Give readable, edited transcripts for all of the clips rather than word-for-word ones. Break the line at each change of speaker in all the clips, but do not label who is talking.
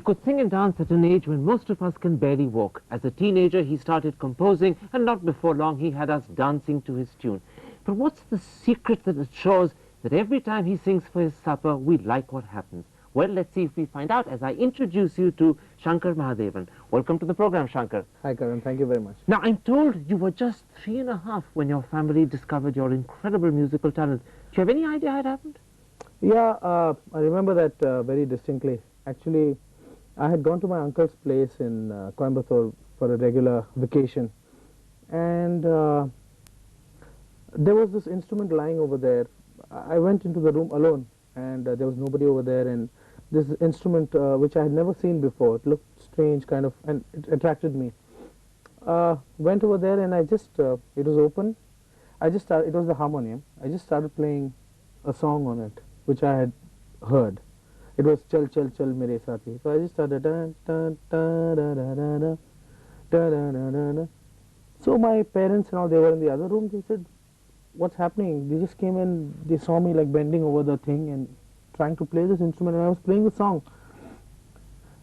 could sing and dance at an age when most of us can barely walk. As a teenager, he started composing, and not before long he had us dancing to his tune. But what's the secret that ensures that every time he sings for his supper, we like what happens? Well, let's see if we find out as I introduce you to Shankar Mahadevan. Welcome to the program, Shankar.
Hi, Karan. Thank you very much.
Now, I'm told you were just 3.5 when your family discovered your incredible musical talent. Do you have any idea how it happened?
Yeah, I remember that very distinctly. Actually, I had gone to my uncle's place in Coimbatore for a regular vacation, and there was this instrument lying over there. I went into the room alone, and there was nobody over there, and this instrument, which I had never seen before, it looked strange kind of, and it attracted me. Went over there, and I just, it was open. It was the harmonium. I just started playing a song on it, which I had heard. It was Chal Chal Chal Mere Saathi. So I just started da da da da da da da da da da da. So my parents and all, they were in the other room. They said, "What's happening?" They just came in. They saw me like bending over the thing and trying to play this instrument, and I was playing the song.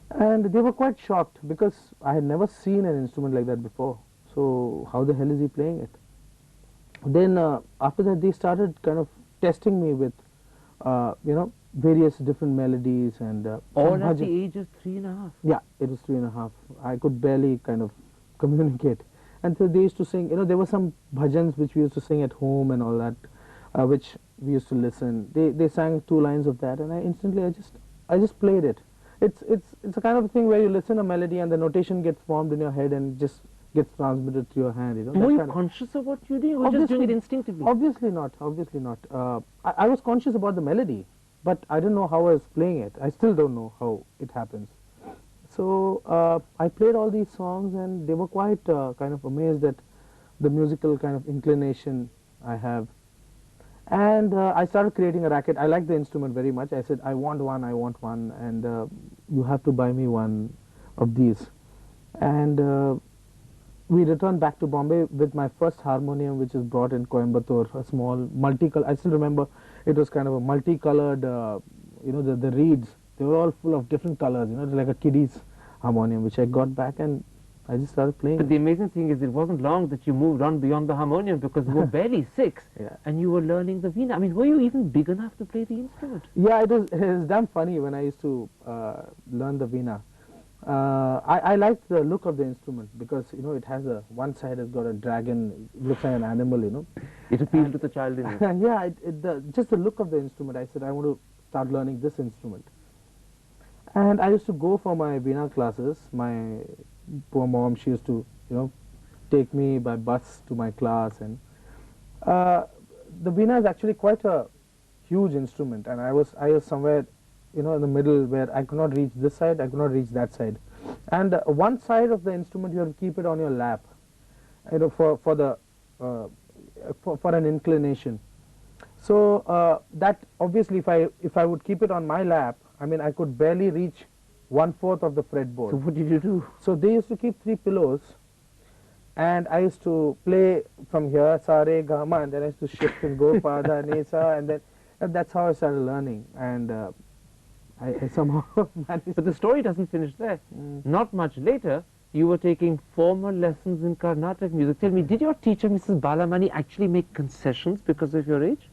And they were quite shocked because I had never seen an instrument like that before. So how the hell is he playing it? Then after that, they started kind of testing me with, various different melodies and
all at the age of 3.5.
Yeah, it was 3.5. I could barely kind of communicate. And so they used to sing, there were some bhajans which we used to sing at home and all that, which we used to listen. They sang 2 lines of that, and I just played it. It's a kind of thing where you listen a melody and the notation gets formed in your head and just gets transmitted to your hand.
Were you conscious of what you did, or just doing it instinctively?
Obviously not. Obviously not. I was conscious about the melody, but I didn't know how I was playing it. I still don't know how it happens. So I played all these songs, and they were quite kind of amazed at the musical kind of inclination I have. And I started creating a racket. I liked the instrument very much. I said, I want one, and you have to buy me one of these. And we returned back to Bombay with my first harmonium, which is brought in Coimbatore, a small multicolored. I still remember it was kind of a multicolored, the reeds, they were all full of different colors, like a kiddie's harmonium, which I got back, and I just started playing.
But the amazing thing is, it wasn't long that you moved on beyond the harmonium, because you were barely 6,
yeah. And
you were learning the veena. I mean, were you even big enough to play the instrument?
Yeah, it was damn funny when I used to learn the veena. I liked the look of the instrument because it has one side has got a dragon, it looks like an animal,
It appealed to the child in you.
Yeah, just the look of the instrument. I said I want to start learning this instrument, and I used to go for my veena classes. My poor mom, she used to take me by bus to my class, and the veena is actually quite a huge instrument, and I was somewhere in the middle where I could not reach this side, I could not reach that side. And one side of the instrument you have to keep it on your lap, for an inclination. So that obviously, if I would keep it on my lap, I mean I could barely reach 1/4 of the fretboard.
So what did you do?
So they used to keep 3 pillows, and I used to play from here, sa re ga ma, and then I used to shift and go pa da ni sa, and that's how I started learning. And I somehow managed.
But the story doesn't finish there. Not much later, you were taking formal lessons in Carnatic music. Tell me, did your teacher, Mrs. Balamani, actually make concessions because of your age?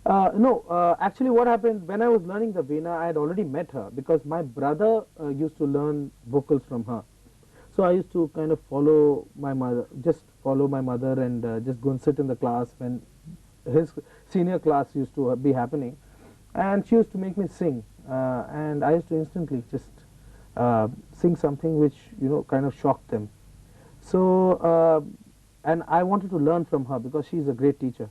No, actually what happened, when I was learning the veena, I had already met her because my brother used to learn vocals from her. So I used to kind of follow my mother, and just go and sit in the class when his senior class used to be happening. And she used to make me sing, and I used to instantly just sing something which kind of shocked them. So and I wanted to learn from her because she's a great teacher.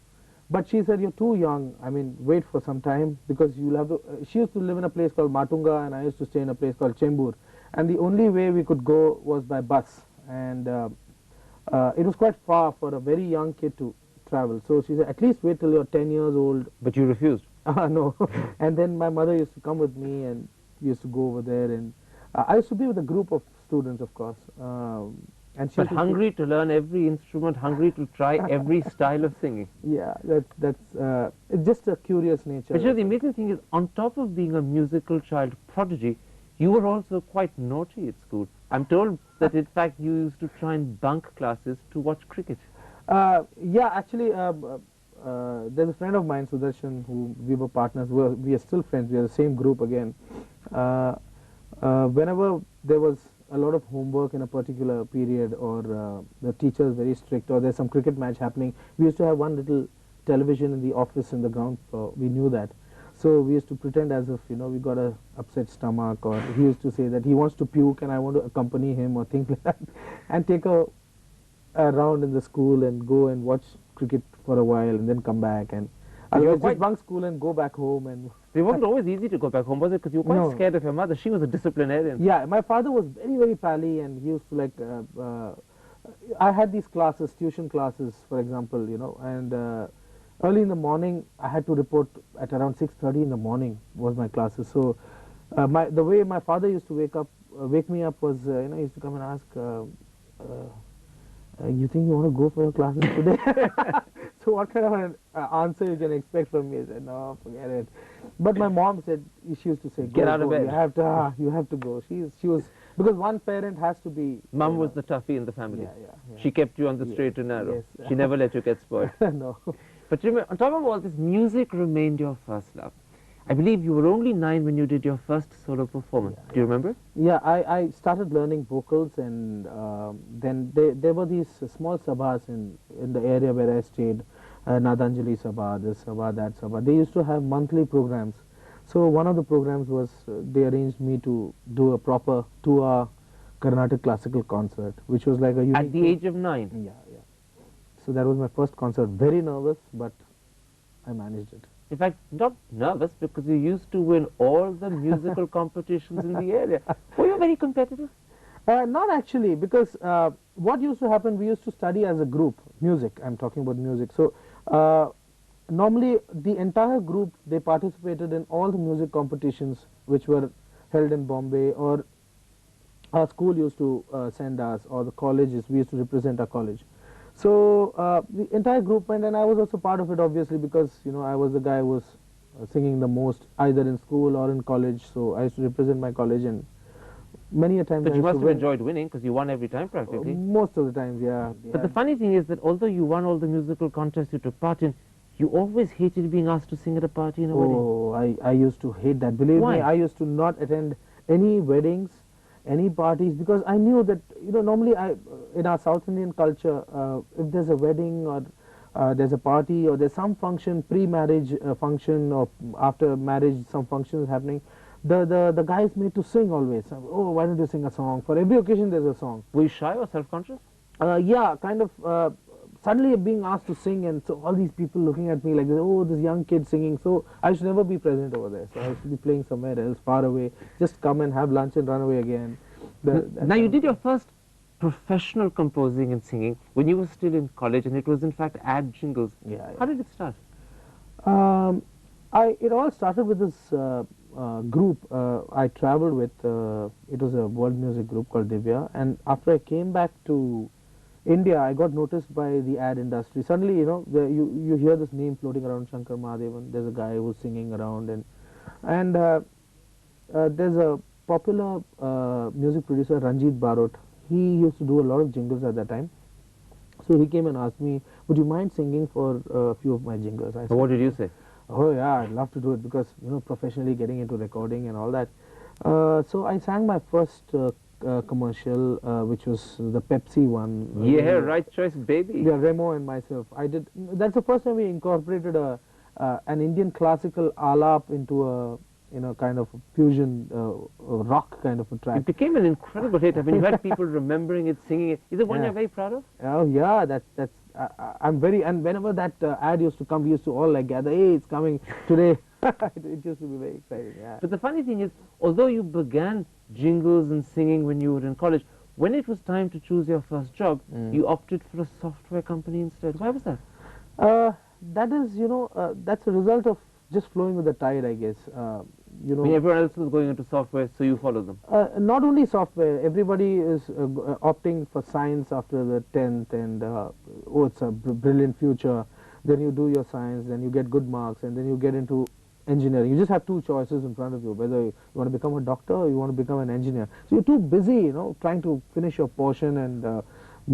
But she said, you're too young, I mean wait for some time, because you'll have to. She used to live in a place called Matunga, and I used to stay in a place called Chembur, and the only way we could go was by bus, and it was quite far for a very young kid to travel. So she said, at least wait till you're 10 years old.
But you refused?
No. And then my mother used to come with me, and we used to go over there, and I used to be with a group of students, of course. And she
but hungry to learn every instrument, hungry to try every style of singing.
Yeah, that's it's just a curious nature.
But the amazing thing is, on top of being a musical child prodigy, You were also quite naughty at school. I'm told that in fact you used to try and bunk classes to watch cricket.
Yeah, actually, there's a friend of mine, Sudarshan, who we were partners. We are still friends. We are the same group again. Uh, Whenever there was a lot of homework in a particular period, or the teacher is very strict, or there's some cricket match happening, we used to have one little television in the office in the ground floor. We knew that. So we used to pretend as if, we got a upset stomach, or he used to say that he wants to puke and I want to accompany him or things like that, and take around in the school and go and watch cricket for a while and then come back, and
But you were
otherwise just bunk school and go back home. And
It wasn't always easy to go back home, was it? Because you were quite
No.
scared of your mother. She was a disciplinarian.
yeah, my father was very, very pally, and he used to like I had these classes, tuition classes, for example, and early in the morning I had to report at around 6:30 in the morning was my classes. So the way my father used to wake me up was, he used to come and ask, you think you want to go for your classes today? So what kind of an answer you can expect from me? I said, no, forget it. But my mom said, she used to say,
Get out of bed.
You have to go. She was, because one parent has to be.
Mum was the toughie in the family.
Yeah.
She kept you on the
Yeah,
straight and narrow.
yes.
She never let you get spoiled.
No.
But remember, on top of all this, music remained your first love. I believe you were only 9 when you did your first solo performance. Do you remember?
Yeah, I started learning vocals, and then there were these small sabhas in the area where I stayed, Nadanjali Sabha, this Sabha, that Sabha. They used to have monthly programs. So one of the programs was, they arranged me to do a proper 2-hour Carnatic classical concert, which was like a unique
At the age of 9?
Yeah. So that was my first concert. Very nervous, but I managed it.
In fact, not nervous, because you used to win all the musical competitions in the area. Were you very competitive?
Not actually, because what used to happen, we used to study as a group, music, I'm talking about music. So normally the entire group, they participated in all the music competitions which were held in Bombay, or our school used to send us, or the colleges, we used to represent our college. So the entire group went, and I was also part of it, obviously, because I was the guy who was singing the most, either in school or in college. So I used to represent my college, and many a time.
But
I
you
used
must
to
have
win.
enjoyed winning, because you won every time practically.
Most of the times, yeah.
But the funny thing is that although you won all the musical contests you took part in, you always hated being asked to sing at a party in a wedding.
Oh, I used to hate that. Believe
Why?
me, I used to not attend any weddings, any parties, because I knew that normally in our South Indian culture, if there's a wedding, or there's a party, or there's some function, pre-marriage function, or after marriage some function is happening, the guy is made to sing always. Oh, why don't you sing a song? For every occasion there's a song.
Were you shy or self-conscious?
Yeah, kind of. Suddenly being asked to sing, and so all these people looking at me like, oh, this young kid singing. So I should never be present over there. So I should be playing somewhere else, far away. Just come and have lunch and run away again.
Now you did your first professional composing and singing when you were still in college, and it was in fact ad jingles.
Yeah.
How did it start?
It all started with this group I traveled with. It was a world music group called Divya, and after I came back to India, I got noticed by the ad industry. Suddenly, you hear this name floating around, Shankar Mahadevan. There's a guy who's singing around, and there's a popular music producer, Ranjit Barot. He used to do a lot of jingles at that time. So he came and asked me, would you mind singing for a few of my jingles? I said,
What did you say?
oh yeah, I'd love to do it, because professionally getting into recording and all that. So I sang my first commercial, which was the Pepsi one.
Yeah, right choice, baby.
Yeah, Remo and myself. I did. That's the first time we incorporated an Indian classical alap into a kind of a fusion rock kind of a track.
It became an incredible hit. I mean, you had people remembering it, singing it. Is it one
Yeah.
you're very proud of?
Oh yeah, that's I'm very, and whenever that ad used to come, we used to all like gather. Hey, it's coming today. It used to be very exciting. Yeah.
But the funny thing is, although you began jingles and singing when you were in college, when it was time to choose your first job, you opted for a software company instead. Why was that?
That is, that's a result of just flowing with the tide, I guess.
I mean, everyone else was going into software, so you followed them.
Not only software, everybody is opting for science after the 10th, and oh, it's a brilliant future. Then you do your science, then you get good marks, and then you get into engineering. You just have two choices in front of you, whether you want to become a doctor or you want to become an engineer. So you're too busy, you know, trying to finish your portion and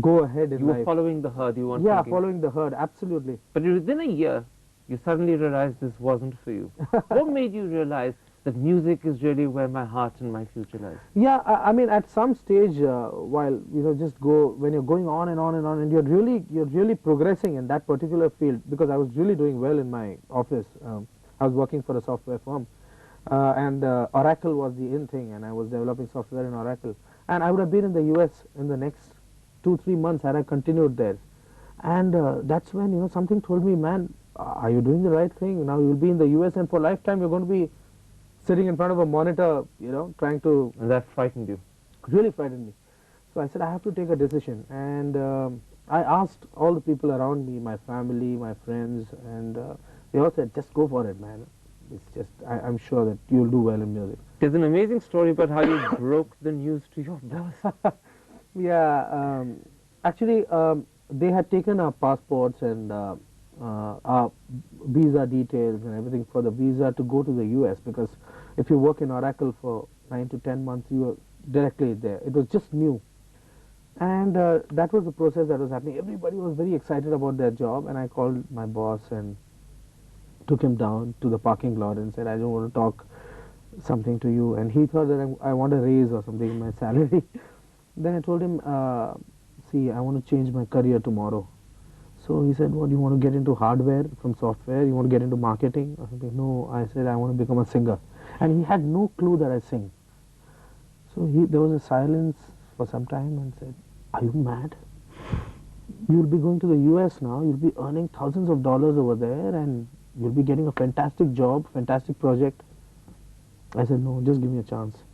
go ahead in
You were
life.
following the herd, you weren't
Yeah,
thinking.
following the herd, absolutely.
But within a year, you suddenly realized this wasn't for you. What made you realize that music is really where my heart and my future lies?
Yeah, I mean, at some stage, while you know, when you're going on and on and on, and you're really progressing in that particular field, because I was really doing well in my office. I was working for a software firm, and Oracle was the in thing, and I was developing software in Oracle. And I would have been in the U.S. in the next 2-3 months had I continued there. And that's when, you know, something told me, man, are you doing the right thing? Now you'll be in the U.S. and for lifetime you're going to be sitting in front of a monitor, you know, trying to...
And that frightened you?
Really frightened me. So I said, I have to take a decision. And I asked all the people around me, my family, my friends, and they all said, just go for it, man. It's just, I'm sure that you'll do well in music.
There's an amazing story about how you broke the news to your boss.
Yeah, actually, they had taken our passports and our visa details and everything for the visa to go to the US, because if you work in Oracle for 9 to 10 months, you are directly there. It was just new. And that was the process that was happening. Everybody was very excited about their job, and I called my boss and took him down to the parking lot and said, I don't want to talk something to you. And he thought that I want a raise or something in my salary. Then I told him, see, I want to change my career tomorrow. So he said, what, you want to get into hardware from software? You want to get into marketing or something? No, I said, I want to become a singer. And he had no clue that I sing. So there was a silence for some time and said, are you mad? You'll be going to the US now, you'll be earning thousands of dollars over there, and you'll be getting a fantastic job, fantastic project. I said, no, just give me a chance.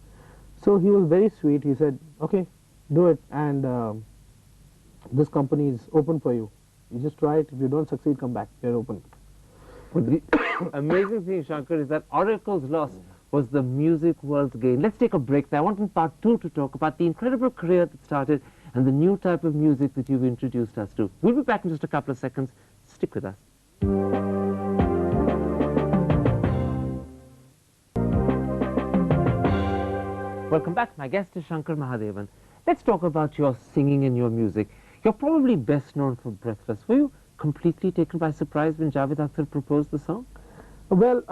So he was very sweet. He said, okay, do it, and this company is open for you. You just try it. If you don't succeed, come back. They're open.
But the amazing thing, Shankar, is that Oracle's loss was the music world's gain. Let's take a break there. I want in part 2 to talk about the incredible career that started and the new type of music that you've introduced us to. We'll be back in just a couple of seconds. Stick with us. Welcome back. My guest is Shankar Mahadevan. Let's talk about your singing and your music. You're probably best known for Breathless. Were you completely taken by surprise when Javed Akhtar proposed the song?
Well,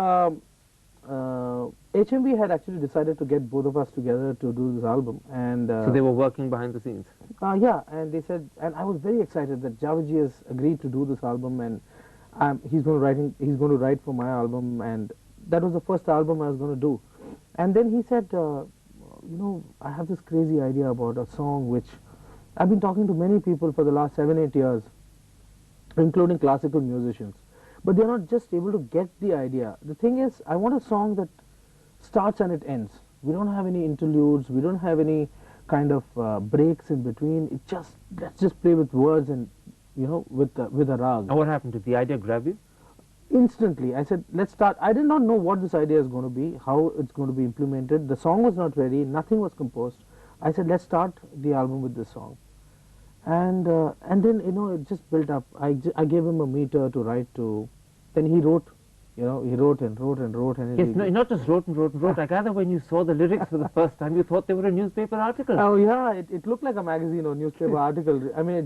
HMV had actually decided to get both of us together to do this album, and
so they were working behind the scenes.
Yeah, and they said, and I was very excited that Javed has agreed to do this album, and he's going to write for my album, and that was the first album I was going to do. And then he said, you know, I have this crazy idea about a song which I've been talking to many people for the last 7-8 years, including classical musicians, but they're not just able to get the idea. The thing is, I want a song that starts and it ends. We don't have any interludes, we don't have any kind of breaks in between. Let's just play with words and, you know, with a rag.
And what happened? Did the idea grab you?
Instantly, I said, let's start. I did not know what this idea is going to be, how it's going to be implemented. The song was not ready, nothing was composed. I said, let's start the album with this song. And then, you know, it just built up. I gave him a meter to write to. Then he wrote, you know, he wrote and wrote and wrote. And
yes, no, not just wrote and wrote and wrote. I gather when you saw the lyrics for the first time, you thought they were a newspaper article.
Oh yeah, it looked like a magazine or newspaper article. I mean,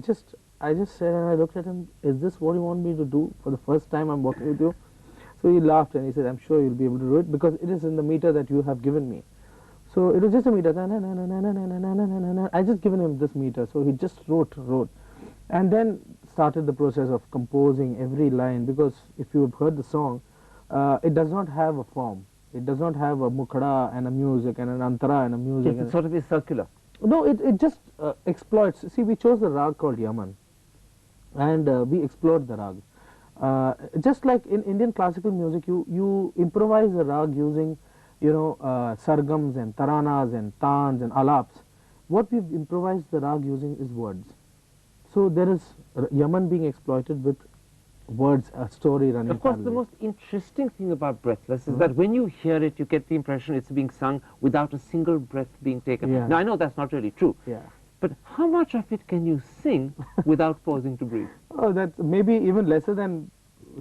I just said, and I looked at him, is this what you want me to do for the first time I'm working with you? So he laughed and he said, I'm sure you'll be able to do it because it is in the meter that you have given me. So it was just a meter. I just given him this meter. So he just wrote. And then started the process of composing every line, because if you've heard the song, it does not have a form. It does not have a mukhada and a music and an antara and a music.
Yes, it sort of is circular.
No, it just exploits. See, we chose the rag called Yaman, and we explored the rag. Just like in Indian classical music, you improvise the rag using, you know, sargams and taranas and tans and alaps. What we've improvised the rag using is words. So there is Yaman being exploited with words, a story running.
Of course, the most interesting thing about Breathless is that when you hear it, you get the impression it's being sung without a single breath being taken.
Yeah.
Now, I know that's not really true.
Yeah.
But how much of it can you sing without pausing to breathe?
Oh, that's maybe even lesser than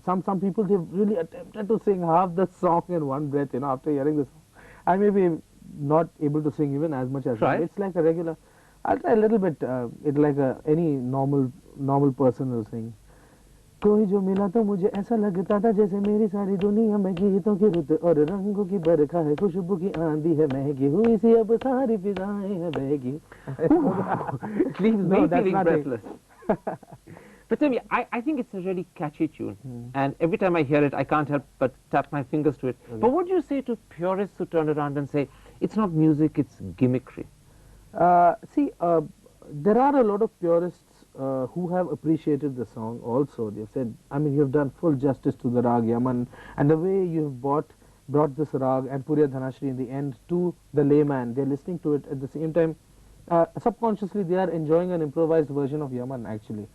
some people, they've really attempted to sing half the song in one breath, you know, after hearing the song. I may be not able to sing even as much as
Try.
him. It's like a regular. I'll try a little bit. It's like any normal person will sing. कोई जो मिला तो मुझे ऐसा लगता था जैसे मेरी सारी दुनिया में गीतों की रुत और रंगों की बरखा है, खुशबू की आंधी है, महकी हुई सी अब सारी फिजाएं हैं बहकी.
It leaves me
No, that's
feeling
not it.
breathless. But tell me, I think it's a really catchy tune, and every time I hear it, I can't help but tap my fingers to it. But what do you say to purists who turn around and say, it's not music, it's gimmickry?
See, there are a lot of purists who have appreciated the song also. They've said, I mean, you've done full justice to the Rag Yaman, and the way you've brought this Rag and Puriya Dhanashri in the end to the layman. They're listening to it at the same time. Subconsciously, they are enjoying an improvised version of Yaman, actually.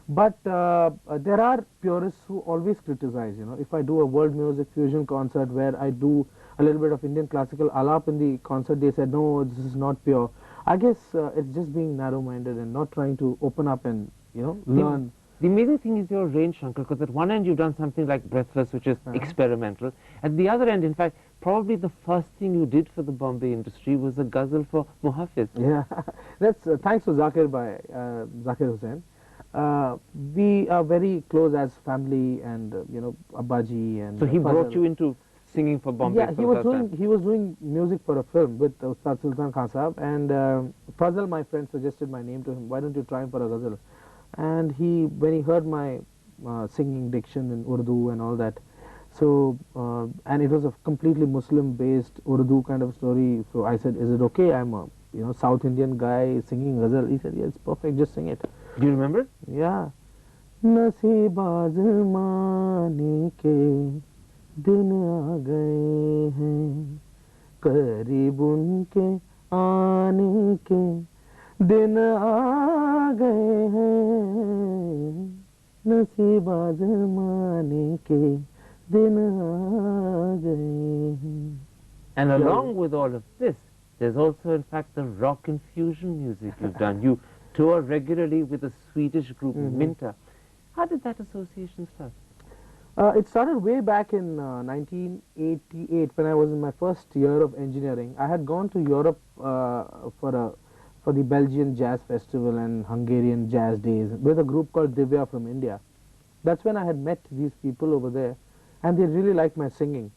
But there are purists who always criticize, you know, if I do a world music fusion concert where I do a little bit of Indian classical alap in the concert, they said, no, this is not pure. I guess it's just being narrow-minded and not trying to open up and, you know, learn.
The amazing thing is your range, Shankar, because at one end you've done something like Breathless, which is experimental. At the other end, in fact, probably the first thing you did for the Bombay industry was a ghazal for Muhafiz.
Yeah, that's thanks to Zakir Hussain. We are very close as family, and you know, Abbaji and.
So he
Fazal.
brought you into singing for Bombay.
Yeah, he was doing music for a film with Ustad Sultan Khan Sahab, and Fazal, my friend, suggested my name to him. Why don't you try him for a ghazal? And when he heard my singing diction in Urdu and all that, so and it was a completely Muslim-based Urdu kind of story. So I said, "Is it okay? I'm a South Indian guy singing ghazal." He said, "Yeah, it's perfect. Just sing it."
Do you remember it?
Yeah. नसीब आज़माने के दिन आ गए हैं, करीब उनके आने के दिन आ गए हैं, नसीब आज़माने के दिन आ गए हैं.
And along with all of this, there's also, in fact, the rock and fusion music you've done. You tour regularly with a Swedish group, Minta. How did that association start?
It started way back in 1988 when I was in my first year of engineering. I had gone to Europe for the Belgian Jazz Festival and Hungarian Jazz Days with a group called Divya from India. That's when I had met these people over there, and they really liked my singing.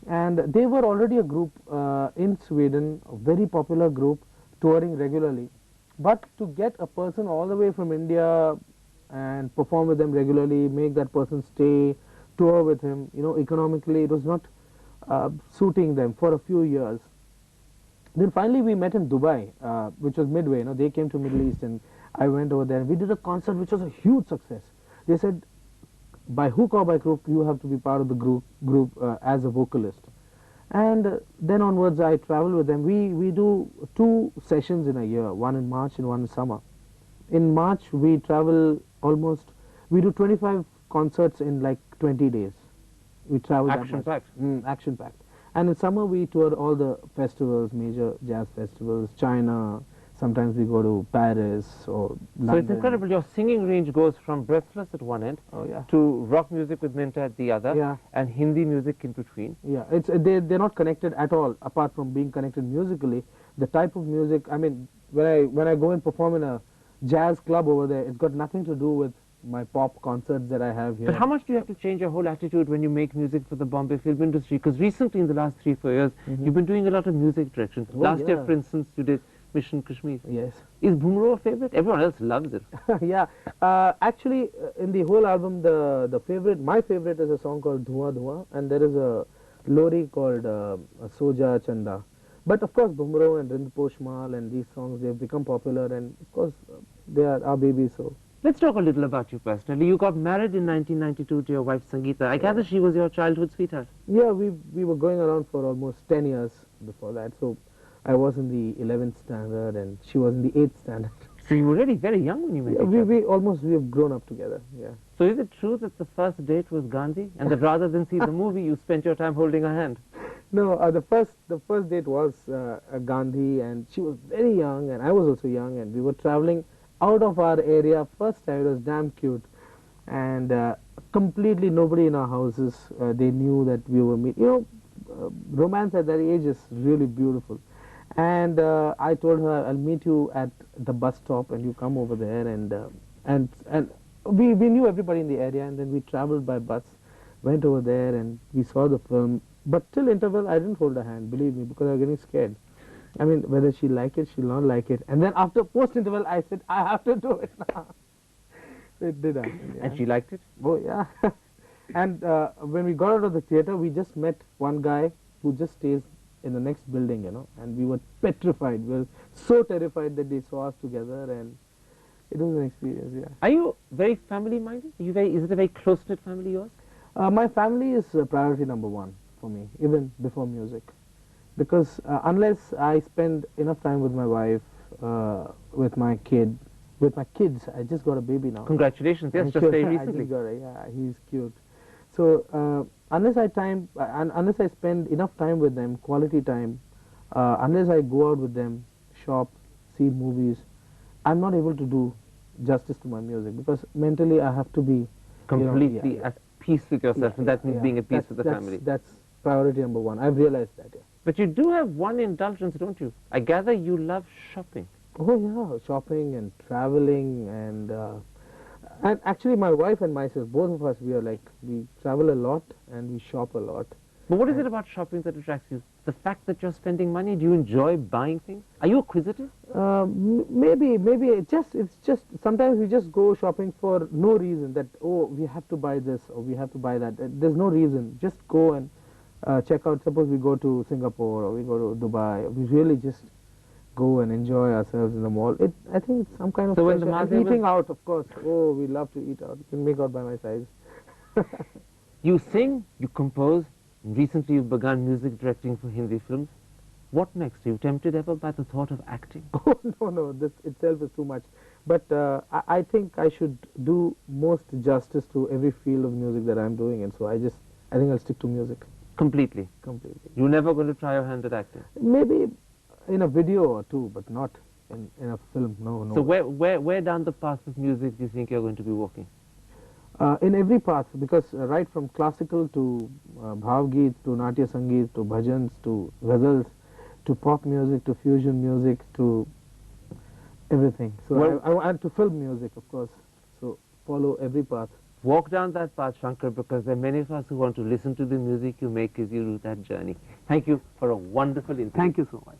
And they were already a group in Sweden, a very popular group, touring regularly. But to get a person all the way from India and perform with them regularly, make that person stay, tour with him, you know, economically it was not suiting them for a few years. Then finally we met in Dubai, which was midway, you know, they came to Middle East and I went over there. We did a concert which was a huge success. They said, by hook or by crook, you have to be part of the group as a vocalist. And then onwards I travel with them. We do 2 sessions in a year, one in March and one in summer. In March we travel we do 25 concerts in like 20 days. We travel
Action-packed.
Action-packed. And in summer we tour all the festivals, major jazz festivals, China, sometimes we go to Paris or London.
So it's incredible. Your singing range goes from Breathless at one end to rock music with Minta at the other, and Hindi music in between.
Yeah, they're not connected at all, apart from being connected musically. The type of music, I mean, when I go and perform in a jazz club over there, it's got nothing to do with my pop concerts that I have here.
But how much do you have to change your whole attitude when you make music for the Bombay film industry? Because recently, in the last 3-4 years, you've been doing a lot of music direction. Last year, for instance, you did Mission Kashmir.
Yes.
Is Bhumro a favorite? Everyone else loves it.
Yeah. Actually, in the whole album, my favorite is a song called Dhua Dhua, and there is a lori called Soja Chanda. But of course, Bhumro and Rind Poshmal and these songs, they've become popular, and of course, they are our babies, so.
Let's talk a little about you personally. You got married in 1992 to your wife Sangeeta. I gather she was your childhood sweetheart.
Yeah, we were going around for almost 10 years before that. So I was in the 11th standard and she was in the 8th standard.
So you were really very young when you met each other.
We have grown up together, yeah.
So is it true that the first date was Gandhi and that rather than see the movie, you spent your time holding her hand?
No, the first date was Gandhi, and she was very young and I was also young, and we were traveling out of our area. First time, it was damn cute, and a completely nobody in our houses. They knew that we were meeting. Romance at that age is really beautiful. And I told her, I'll meet you at the bus stop, and you come over there. And we knew everybody in the area, and then we traveled by bus, went over there, and we saw the film. But till interval, I didn't hold her hand, believe me, because I was getting scared. I mean, whether she like it, she'll not like it. And then after post interval, I said, I have to do it now. It did happen. Yeah.
And she liked it?
Oh yeah. And when we got out of the theater, we just met one guy who just stays in the next building, and we were petrified. We were so terrified that they saw us together, and it was an experience. Yeah.
Are you very family-minded? Is it a very close-knit family, yours?
My family is priority number one for me, even before music, because unless I spend enough time with my wife, with my kids, I just got a baby now.
Congratulations! Yes, just very recently.
I just got it. Yeah, he's cute. So unless I spend enough time with them, quality time, unless I go out with them, shop, see movies, I'm not able to do justice to my music, because mentally I have to be
Completely at peace with yourself, and that means being at peace with the family.
That's priority number one. I've realized that. Yeah.
But you do have one indulgence, don't you? I gather you love shopping.
Oh yeah, shopping and traveling, and actually my wife and myself, both of us, we travel a lot and we shop a lot.
But what is it about shopping that attracts you? The fact that you're spending money? Do you enjoy buying things? Are you acquisitive?
Maybe it's just sometimes we just go shopping for no reason, that we have to buy this or we have to buy that. There's no reason. Just go and check out. Suppose we go to Singapore or we go to Dubai. We really just go and enjoy ourselves in the mall. I think it's some kind of
when the
pleasure. And eating out, of course. Oh, we love to eat out. You can make out by my size.
You sing, you compose, and recently you've begun music directing for Hindi films. What next? Are you tempted ever by the thought of acting?
Oh, no, this itself is too much. But I think I should do most justice to every field of music that I'm doing, and so I think I'll stick to music.
Completely?
Completely.
You're never going to try your hand at acting?
Maybe in a video or two, but not in a film. No.
So where down the path of music do you think you're going to be walking?
In every path, because right from classical to bhavgeet, to natya sangeet, to bhajans, to ghazals, to pop music, to fusion music, to everything. So I want to film music, of course. So follow every path.
Walk down that path, Shankar, because there are many of us who want to listen to the music you make as you do that journey. Thank you for a wonderful interview.
Thank you so much.